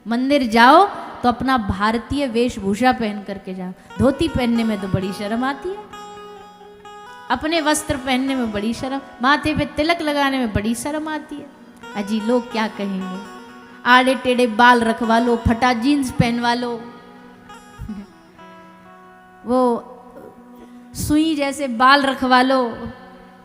मंदिर जाओ तो अपना भारतीय वेशभूषा पहन करके जाओ। धोती पहनने में तो बड़ी शर्म आती है, अपने वस्त्र पहनने में बड़ी शर्म, माथे पे तिलक लगाने में बड़ी शर्म आती है। अजी लोग क्या कहेंगे, आड़े टेढ़े बाल रखवा लो, फटा जीन्स पहनवा लो, वो सुई जैसे बाल रखवा लो।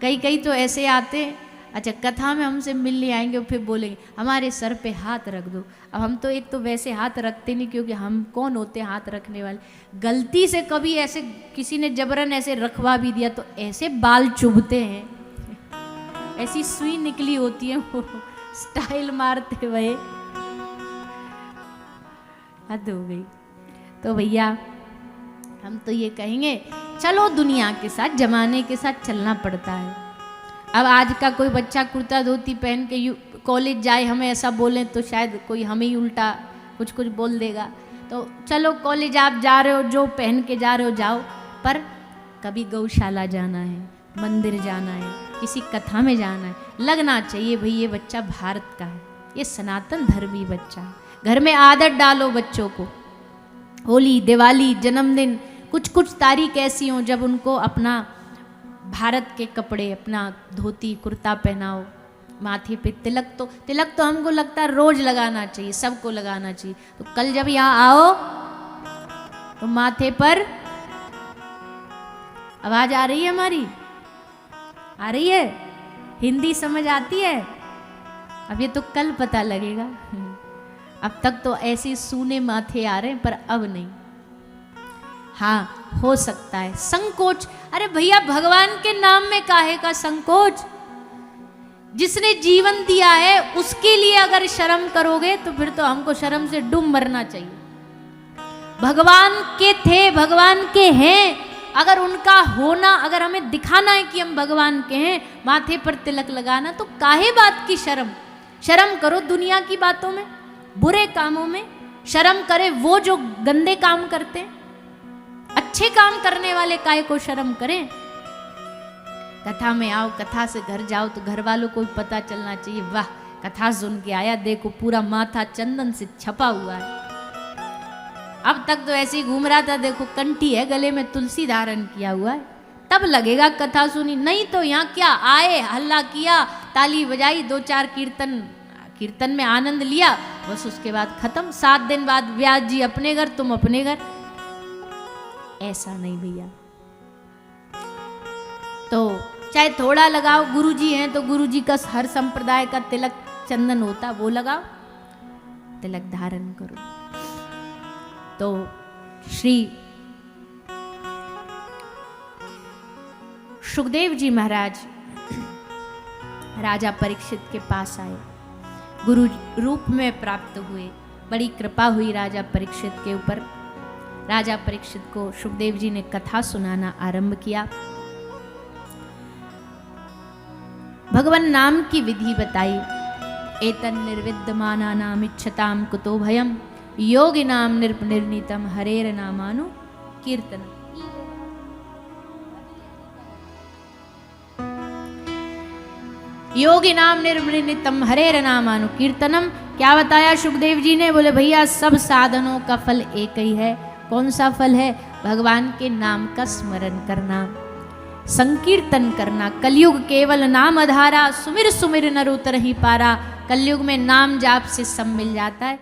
कई कई तो ऐसे आते, अच्छा कथा में हमसे मिलने आएंगे फिर बोलेंगे हमारे सर पे हाथ रख दो। अब हम तो एक तो वैसे हाथ रखते नहीं, क्योंकि हम कौन होते हैं हाथ रखने वाले। गलती से कभी ऐसे किसी ने जबरन ऐसे रखवा भी दिया तो ऐसे बाल चुभते हैं, ऐसी सुई निकली होती है, वो स्टाइल मारते हुए हद हो गई। तो भैया हम तो ये कहेंगे चलो दुनिया के साथ, जमाने के साथ चलना पड़ता है। अब आज का कोई बच्चा कुर्ता धोती पहन के कॉलेज जाए, हमें ऐसा बोलें तो शायद कोई हमें ही उल्टा कुछ कुछ बोल देगा। तो चलो कॉलेज आप जा रहे हो, जो पहन के जा रहे हो जाओ, पर कभी गौशाला जाना है, मंदिर जाना है, किसी कथा में जाना है, लगना चाहिए भाई ये बच्चा भारत का है, ये सनातन धर्मी बच्चा है। घर में आदत डालो बच्चों को, होली दिवाली जन्मदिन कुछ कुछ तारीख ऐसी हों जब उनको अपना भारत के कपड़े, अपना धोती कुर्ता पहनाओ, माथे पे तिलक तो हमको लगता है रोज लगाना चाहिए, सबको लगाना चाहिए। तो कल जब यहाँ आओ तो माथे पर आवाज आ रही है, हमारी आ रही है, हिंदी समझ आती है? अब ये तो कल पता लगेगा। अब तक तो ऐसे सूने माथे आ रहे हैं, पर अब नहीं। हाँ हो सकता है संकोच, अरे भैया भगवान के नाम में काहे का संकोच? जिसने जीवन दिया है उसके लिए अगर शर्म करोगे तो फिर तो हमको शर्म से डूब मरना चाहिए। भगवान के थे, भगवान के हैं, अगर उनका होना, अगर हमें दिखाना है कि हम भगवान के हैं, माथे पर तिलक लगाना, तो काहे बात की शर्म? शर्म करो दुनिया की बातों में, बुरे कामों में शर्म करे वो जो गंदे काम करते हैं। अच्छे काम करने वाले काहे को शर्म करें? कथा में आओ, कथा से घर जाओ तो घर वालों को भी पता चलना चाहिए, वाह कथा सुन के आया, देखो पूरा माथा चंदन से छपा हुआ है। अब तक तो ऐसे ही घूम रहा था, देखो कंठी है गले में, तुलसी धारण किया हुआ है, तब लगेगा कथा सुनी। नहीं तो यहाँ क्या आए, हल्ला किया, ताली बजाई, दो चार कीर्तन में आनंद लिया, बस उसके बाद खत्म। 7 दिन बाद व्यास जी अपने घर, तुम अपने घर। ऐसा नहीं भैया। तो चाहे थोड़ा लगाओ, गुरुजी हैं तो गुरुजी का हर संप्रदाय का तिलक चंदन होता, वो लगाओ, तिलक धारण करो। तो श्री सुखदेव जी महाराज राजा परीक्षित के पास आए, गुरु रूप में प्राप्त हुए, बड़ी कृपा हुई राजा परीक्षित के ऊपर। राजा परीक्षित को सुखदेव जी ने कथा सुनाना आरंभ किया, भगवान नाम की विधि बताई। एतन निर्विद्यमाना नाम इच्छताम कुतो भयम, योगी नाम निर्नितम हरेर नामानु कीर्तन। योगी नाम निर्नितम हरेर नामानु कीर्तनम। क्या बताया सुखदेव जी ने? बोले भैया सब साधनों का फल एक ही है। कौन सा फल है? भगवान के नाम का स्मरण करना, संकीर्तन करना। कलयुग केवल नाम आधारा, सुमिर सुमिर नर उतर ही पारा। कलयुग में नाम जाप से सब मिल जाता है।